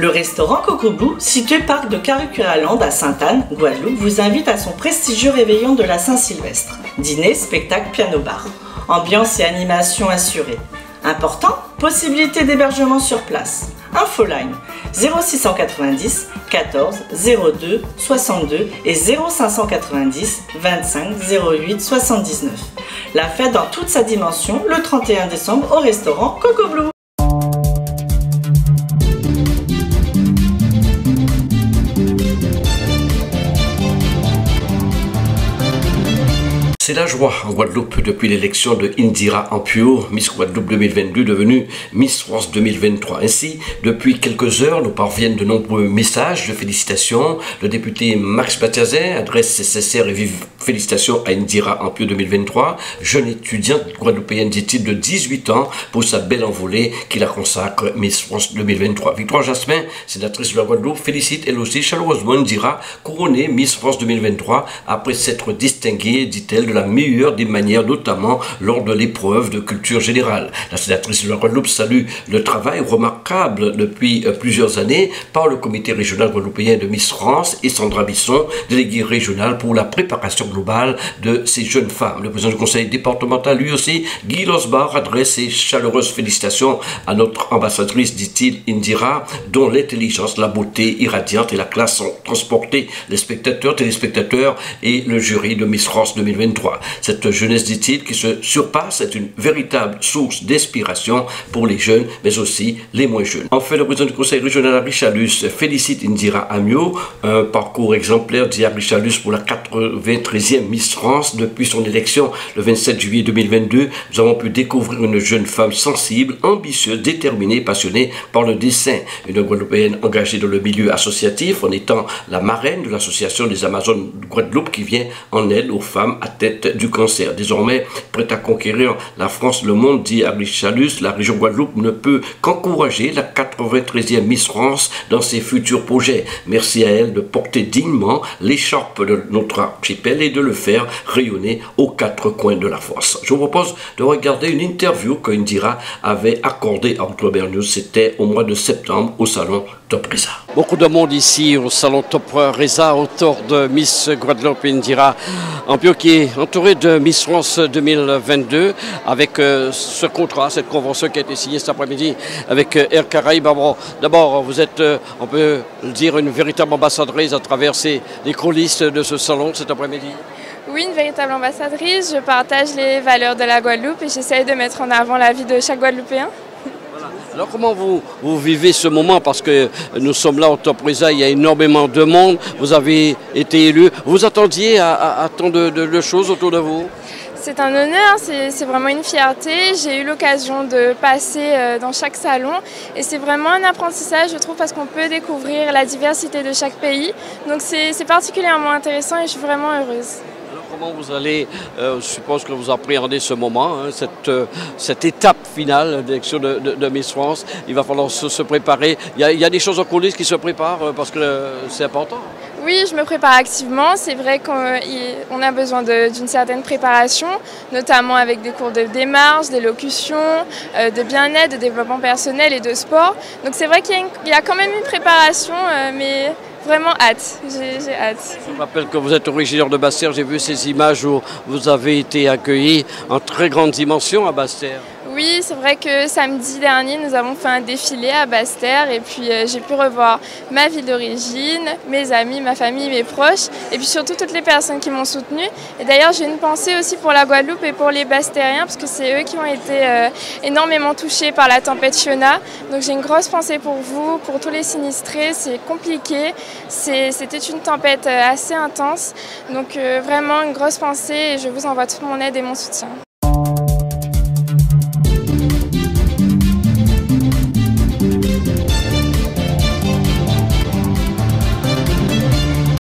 Le restaurant Coco Blue, situé parc de Caricura-Land à Sainte-Anne, Guadeloupe, vous invite à son prestigieux réveillon de la Saint-Sylvestre. Dîner, spectacle, piano-bar. Ambiance et animation assurées. Important, possibilité d'hébergement sur place. Infoline 0690 14 02 62 et 0590 25 08 79. La fête dans toute sa dimension le 31 décembre au restaurant Coco Blue. C'est la joie en Guadeloupe depuis l'élection de Indira Ampio, Miss Guadeloupe 2022, devenue Miss France 2023. Ainsi, depuis quelques heures, nous parviennent de nombreux messages de félicitations. Le député Max Batiazin adresse ses sincères et vives félicitations à Indira Ampio 2023, jeune étudiante guadeloupéenne, dit-il, de 18 ans, pour sa belle envolée qui la consacre Miss France 2023. Victoire Jasmin, sénatrice de la Guadeloupe, félicite elle aussi chaleureusement Indira, couronnée Miss France 2023, après s'être distinguée, dit-elle, de la meilleure des manières, notamment lors de l'épreuve de culture générale. La sénatrice de la Guadeloupe salue le travail remarquable depuis plusieurs années par le comité régional guadeloupéen de Miss France et Sandra Bisson, déléguée régionale pour la préparation globale de ces jeunes femmes. Le président du conseil départemental, lui aussi, Guy Losbar, adresse ses chaleureuses félicitations à notre ambassadrice, dit-il, Indira, dont l'intelligence, la beauté irradiante et la classe ont transporté les spectateurs, téléspectateurs et le jury de Miss France 2023. Cette jeunesse, dit-il, qui se surpasse est une véritable source d'inspiration pour les jeunes, mais aussi les moins jeunes. Enfin, le président du conseil régional Harry Chalus félicite Indira Ampio, un parcours exemplaire, dit Harry Chalus, pour la 93e Miss France. Depuis son élection le 27 juillet 2022, nous avons pu découvrir une jeune femme sensible, ambitieuse, déterminée, passionnée par le dessin. Une Guadeloupéenne engagée dans le milieu associatif en étant la marraine de l'association des Amazones de Guadeloupe qui vient en aide aux femmes atteintes du cancer. Désormais, prête à conquérir la France, le monde, dit Harry Chalus, la région Guadeloupe ne peut qu'encourager la 93e Miss France dans ses futurs projets. Merci à elle de porter dignement l'écharpe de notre archipel et de le faire rayonner aux quatre coins de la France. Je vous propose de regarder une interview qu'Indira avait accordée à Outlook News. C'était au mois de septembre au salon Top Reza. Beaucoup de monde ici au salon Top Reza autour de Miss Guadeloupe Indira Ampio, qui est entourée de Miss France 2022 avec ce contrat, cette convention qui a été signée cet après-midi avec Air Caraïbes. D'abord, vous êtes, on peut le dire, une véritable ambassadrice à travers les coulisses de ce salon cet après-midi. Oui, une véritable ambassadrice. Je partage les valeurs de la Guadeloupe et j'essaye de mettre en avant la vie de chaque Guadeloupéen. Alors comment vous vivez ce moment? Parce que nous sommes là au Top Reza, il y a énormément de monde, vous avez été élu. Vous attendiez à tant de choses autour de vous? C'est un honneur, c'est vraiment une fierté. J'ai eu l'occasion de passer dans chaque salon et c'est vraiment un apprentissage, je trouve, parce qu'on peut découvrir la diversité de chaque pays. Donc c'est particulièrement intéressant et je suis vraiment heureuse. Comment vous allez, je suppose que vous appréhendez ce moment, hein, cette étape finale d'élection de Miss France. Il va falloir se préparer. Il y a des choses en coulisses qui se préparent parce que c'est important. Oui, je me prépare activement. C'est vrai qu'on a besoin d'une certaine préparation, notamment avec des cours de démarche, d'élocution, de bien-être, de développement personnel et de sport. Donc c'est vrai qu'il y a quand même une préparation, mais vraiment hâte, j'ai hâte. Je rappelle que vous êtes originaire de Basse-Terre, j'ai vu ces images où vous avez été accueilli en très grande dimension à Basse-Terre. Oui, c'est vrai que samedi dernier, nous avons fait un défilé à Basse-Terre et puis j'ai pu revoir ma ville d'origine, mes amis, ma famille, mes proches et puis surtout toutes les personnes qui m'ont soutenue. Et d'ailleurs, j'ai une pensée aussi pour la Guadeloupe et pour les Basse-Terriens parce que c'est eux qui ont été énormément touchés par la tempête Fiona. Donc j'ai une grosse pensée pour vous, pour tous les sinistrés. C'est compliqué, c'était une tempête assez intense. Donc vraiment une grosse pensée et je vous envoie toute mon aide et mon soutien.